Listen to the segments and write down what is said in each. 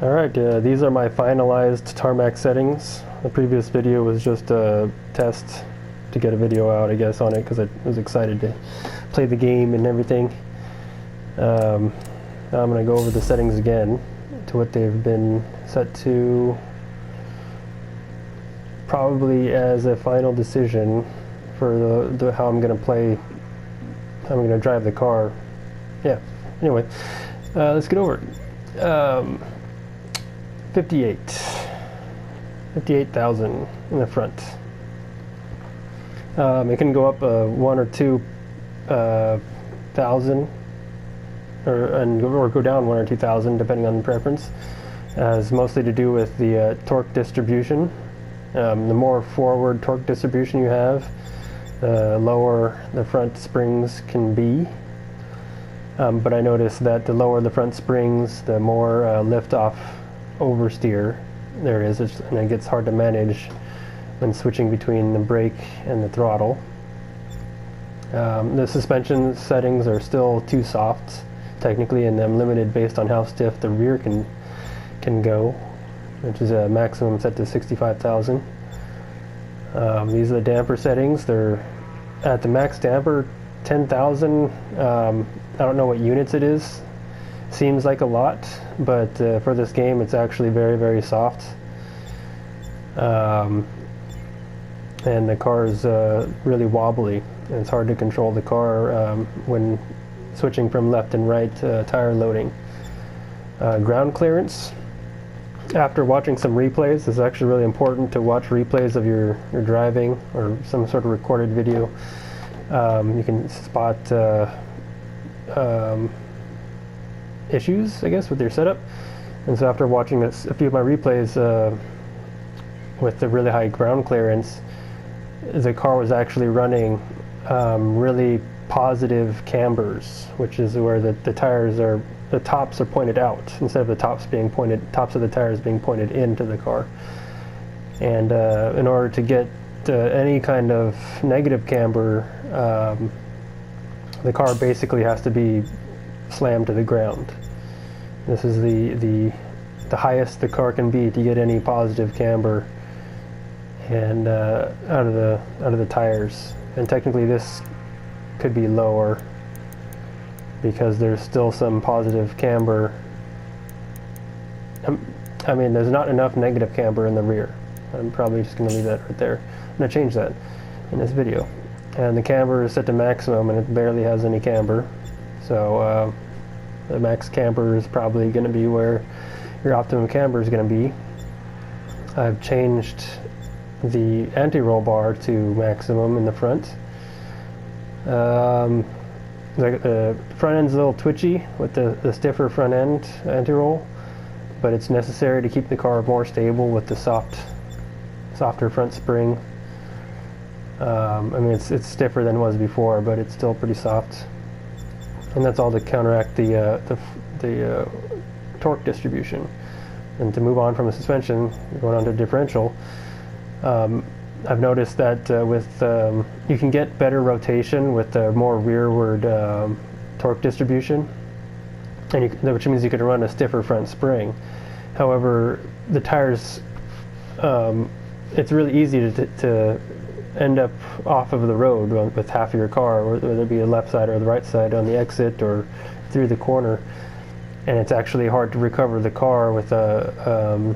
Alright, these are my finalized Tarmac settings. The previous video was just a test to get a video out, I guess, on it because I was excited to play the game and everything. Now I'm going to go over the settings again to what they've been set to, probably as a final decision for the how I'm going to play, how I'm going to drive the car. Yeah, anyway, let's get over it. 58,000 in the front. It can go up 1 or 2 thousand, or go down 1 or 2 thousand depending on the preference. Has mostly to do with the torque distribution. The more forward torque distribution you have, the lower the front springs can be. But I noticed that the lower the front springs, the more lift-off oversteer there is, and it gets hard to manage when switching between the brake and the throttle. The suspension settings are still too soft, technically, and I'm limited based on how stiff the rear can go, which is a maximum set to 65,000. These are the damper settings. They're at the max damper, 10,000. I don't know what units it is. Seems like a lot, but for this game it's actually very, very soft. And the car is really wobbly, and it's hard to control the car when switching from left and right tire loading. Ground clearance. After watching some replays, it's actually really important to watch replays of your driving or some sort of recorded video. You can spot issues, I guess, with your setup. And so after watching a few of my replays with the really high ground clearance, the car was actually running really positive cambers, which is where the tires are, the tops are pointed out instead of the tops of the tires being pointed into the car. And in order to get any kind of negative camber, the car basically has to be slammed to the ground. This is the highest the car can be to get any positive camber and out of the tires. And technically this could be lower because there's still some positive camber. I mean, there's not enough negative camber in the rear. I'm probably just going to leave that right there. I'm going to change that in this video. And the camber is set to maximum, and it barely has any camber. So the max camber is probably going to be where your optimum camber is going to be. I've changed the anti-roll bar to maximum in the front. The front end's a little twitchy with the stiffer front end anti-roll, but it's necessary to keep the car more stable with the softer front spring. I mean, it's stiffer than it was before, but it's still pretty soft. And that's all to counteract the torque distribution. And to move on from the suspension, going on to differential, I've noticed that you can get better rotation with the more rearward torque distribution, and which means you can run a stiffer front spring. However, the tires, it's really easy to end up off of the road with half of your car, whether it be the left side or the right side on the exit or through the corner, and it's actually hard to recover the car with a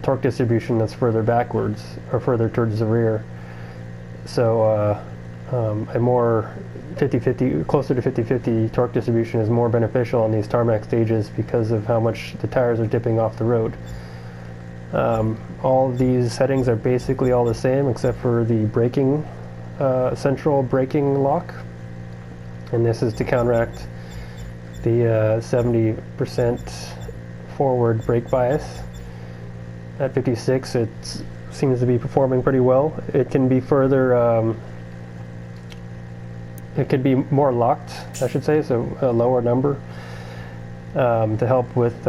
torque distribution that's further backwards or further towards the rear. So a more 50-50, closer to 50-50 torque distribution is more beneficial on these tarmac stages because of how much the tires are dipping off the road. All of these settings are basically all the same except for the braking, central braking lock, and this is to counteract the 70% forward brake bias. At 56, it seems to be performing pretty well. It can be further, it could be more locked, I should say, so a lower number to help with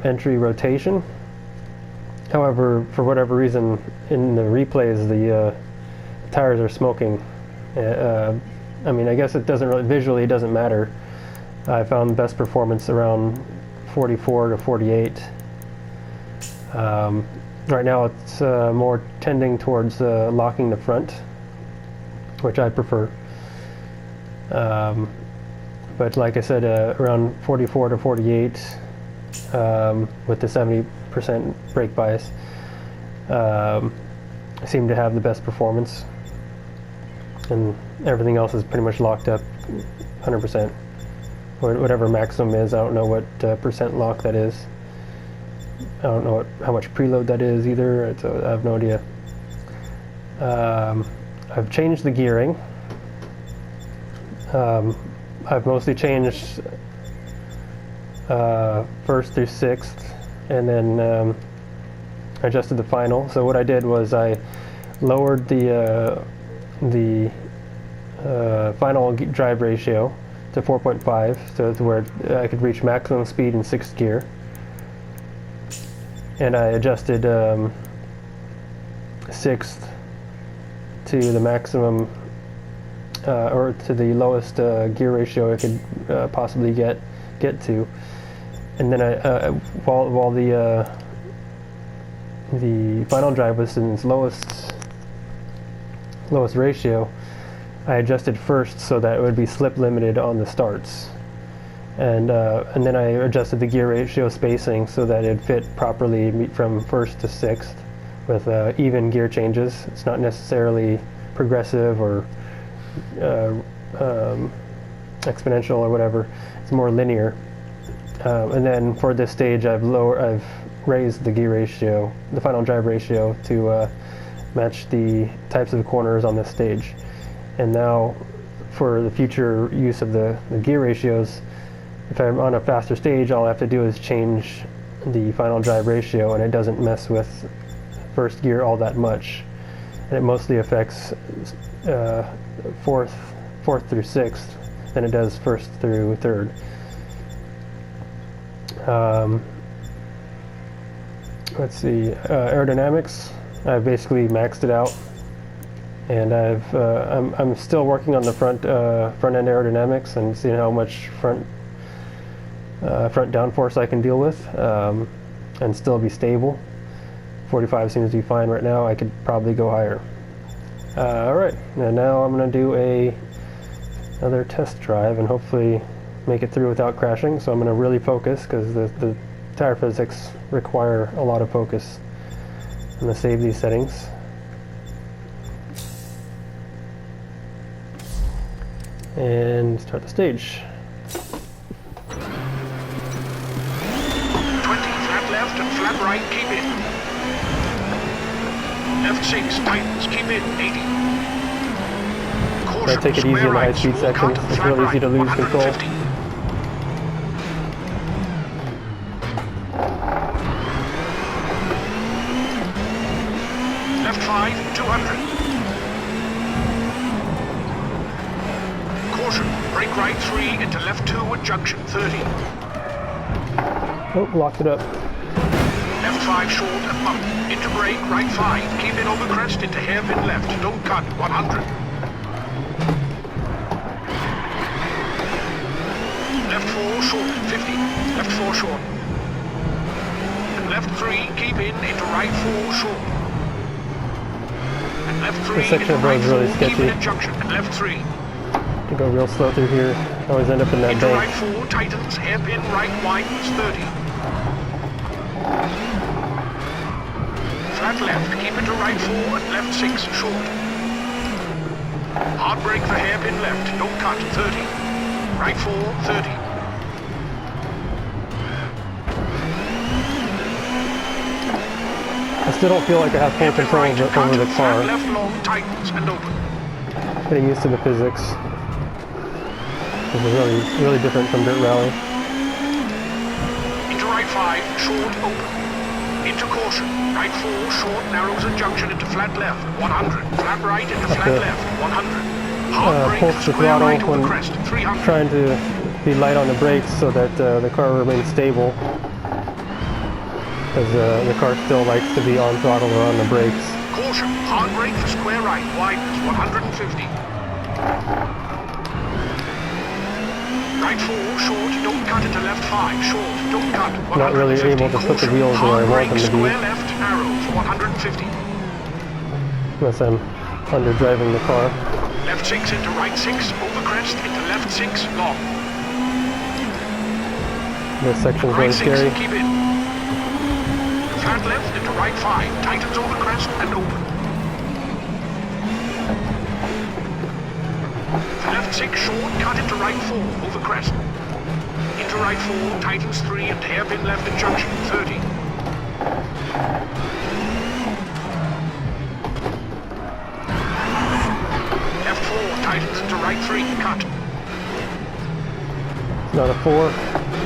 entry rotation. However, for whatever reason, in the replays, the tires are smoking. I mean, I guess it doesn't really, visually it doesn't matter. I found best performance around 44 to 48. Right now it's more tending towards locking the front, which I prefer. But like I said, around 44 to 48 with the 70% brake bias, I seem to have the best performance, and everything else is pretty much locked up 100%. Whatever maximum is, I don't know what percent lock that is. I don't know how much preload that is either, so I have no idea. I've changed the gearing. I've mostly changed first through sixth, and then adjusted the final. So what I did was I lowered the final drive ratio to 4.5, so to where I could reach maximum speed in sixth gear. And I adjusted sixth to the maximum, or to the lowest gear ratio I could possibly get to. And then while the final drive was in its lowest ratio, I adjusted first so that it would be slip limited on the starts. And then I adjusted the gear ratio spacing so that it fit properly from first to sixth with even gear changes. It's not necessarily progressive or exponential or whatever. It's more linear. And then for this stage, I've raised the gear ratio, the final drive ratio, to match the types of corners on this stage. And now, for the future use of the gear ratios, if I'm on a faster stage, all I have to do is change the final drive ratio, and it doesn't mess with first gear all that much. And it mostly affects fourth through sixth than it does first through third. Let's see, aerodynamics, I've basically maxed it out, and I'm still working on the front end aerodynamics and seeing how much front downforce I can deal with, and still be stable. 45 seems to be fine right now. I could probably go higher. Alright, and now I'm going to do another test drive and hopefully make it through without crashing. So I'm going to really focus, because the tire physics require a lot of focus. I'm going to save these settings. And start the stage. 20, flat left and flat right, keep in. Left 6, tightens, keep in, 80. Caution, Take it easy in the high-speed section. It's really easy to lose control. 150. Left 5, 200. Caution, brake right 3 into left 2 at junction 30. Oh, locked it up. Left 5 short and bump. Into brake, right 5. Keep in over crest into hairpin left. Don't cut, 100. Left 4 short, 50. Left 4 short. And left 3, keep in into right 4 short. And left 3 This section into of road right is really 4, keep in sketchy. at junction. And left 3. To go real slow through here. I always end up in that Into bank. right 4, tightens, hairpin right widens, 30. Flat left, keep it to right 4 and left 6 short. Hard brake for hairpin left, don't cut, 30. Right 4, 30. I still don't feel like I have full Hairpin control right, cut, over the car. flat left long, tightens and open. Getting used to the physics. This is really different from Dirt Rally. Into right 5, short, open. Into caution, right 4, short, narrows at junction into flat left, 100. Flat right into flat left, 100. Hard brake, Pulse the square throttle right over when crest, 300. trying to be light on the brakes so that the car remains stable. Because the car still likes to be on throttle or on the brakes. Caution, hard brake for square right, widens, 150. Right 4, short, don't cut into left 5, short, don't cut. Not really able to put the wheels where I want them to be. Square left, arrows, 150. Unless I'm under driving the car. Left 6 into right 6, over crest into left 6, long. This section's Right very 6, scary. keep in. Flat left into right 5, tightens over crest and open. Left 6 short, cut into right 4, over crest. Into right 4, tightens 3 and hairpin left at junction, 30. Left 4, tightens into right 3, cut. Not a 4.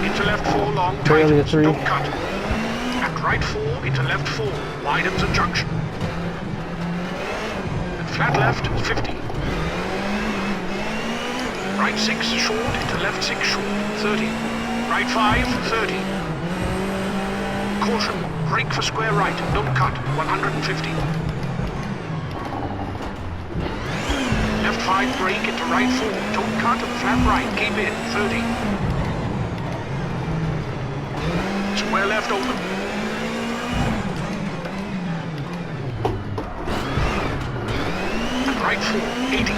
Into left 4 long, Barely a tightens, 3. don't cut. And right 4 into left 4, widens at junction. And flat left, 50. Right 6 short into left 6 short, 30. Right 5, 30. Caution, brake for square right, don't cut, 150. Left 5 brake into right 4, don't cut and flat right, keep in, 30. Square left open. And right 4, 80.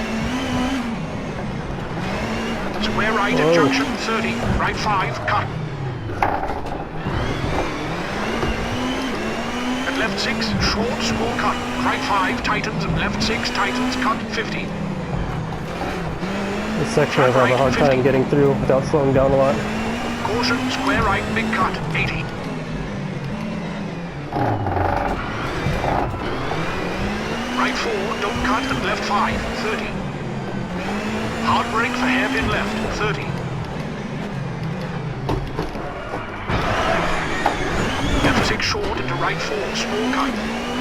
Square right at junction, 30. Right 5, cut. At left 6, short, small cut. Right 5, tightens, and left 6, tightens, cut, 50. This section I have a hard time getting through without slowing down a lot. Caution, square right, big cut, 80. Right 4, don't cut, and left 5, 30. Hard brake for hairpin left, 30. Left 6 short into right 4, small cut.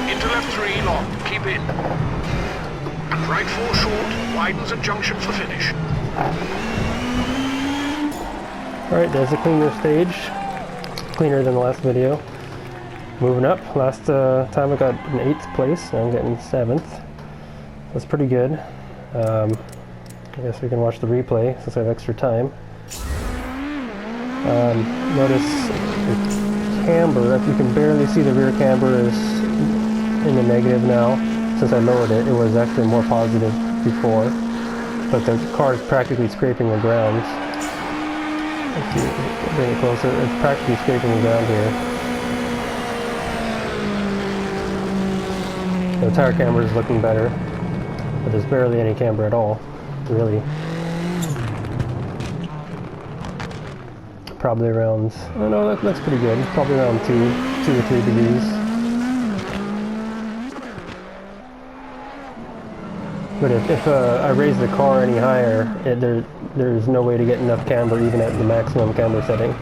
Into left 3, long, keep in. And right 4 short, widens at junction for finish. Alright, there's a cleaner stage. Cleaner than the last video. Moving up. Last time I got an 8th place, now I'm getting 7th. That's pretty good. I guess we can watch the replay since I have extra time. Notice the camber, if you can barely see the rear camber is in the negative now. Since I lowered it, it was actually more positive before. But the car is practically scraping the ground. If you bring it closer, it's practically scraping the ground here. The tire camber is looking better, but there's barely any camber at all. Really, probably around, oh no, that's pretty good, probably around 2 or 3 degrees. But if I raise the car any higher, there's no way to get enough camber even at the maximum camber setting.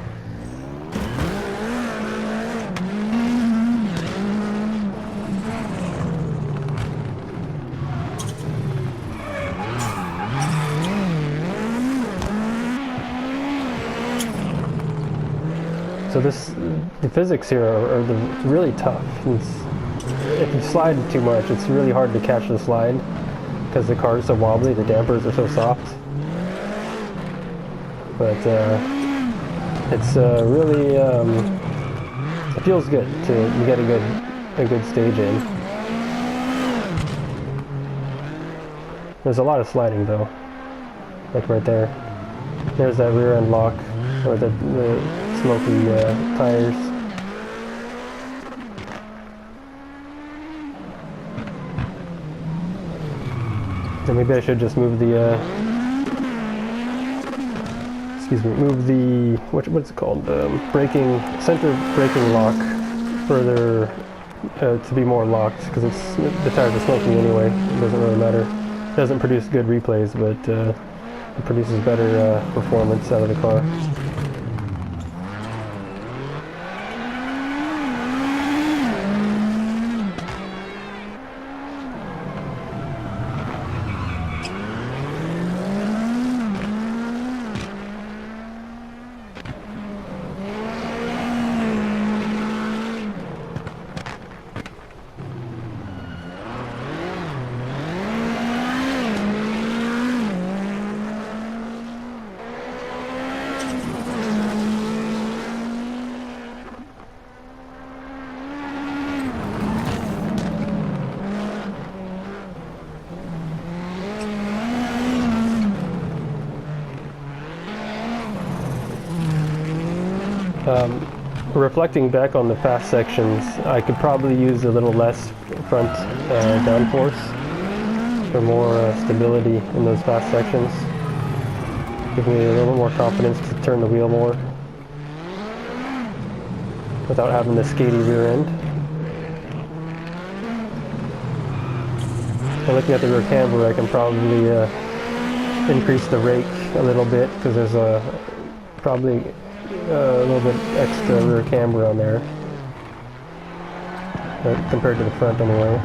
So the physics here are really tough. If you slide too much, it's really hard to catch the slide because the car is so wobbly, the dampers are so soft. But it's really, it feels good to get a good stage in. There's a lot of sliding though, like right there. There's that rear end lock, or the smoky tires. And maybe I should just move the move the what's it called? Center braking lock further to be more locked, because the tires are smoking anyway. It doesn't really matter. It doesn't produce good replays, but it produces better performance out of the car. Reflecting back on the fast sections, I could probably use a little less front downforce for more stability in those fast sections. Give me a little more confidence to turn the wheel more without having the skatey rear end. So looking at the rear camber, I can probably increase the rake a little bit because there's probably a little bit extra rear camber on there compared to the front anyway.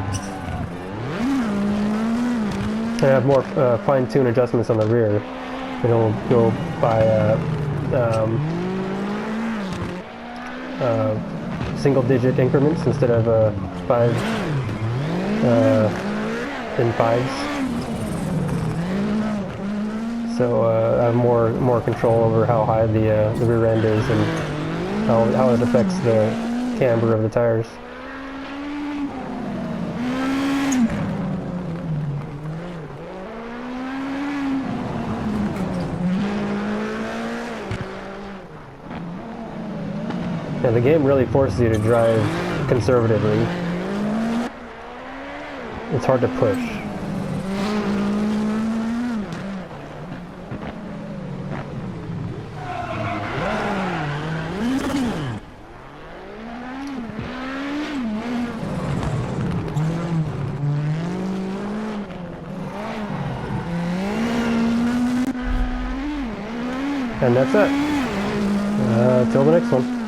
And I have more fine-tune adjustments on the rear. It'll go by single-digit increments instead of 5 in 5s. So I have more control over how high the rear end is and how it affects the camber of the tires. Yeah, the game really forces you to drive conservatively. It's hard to push. And that's it. Till the next one.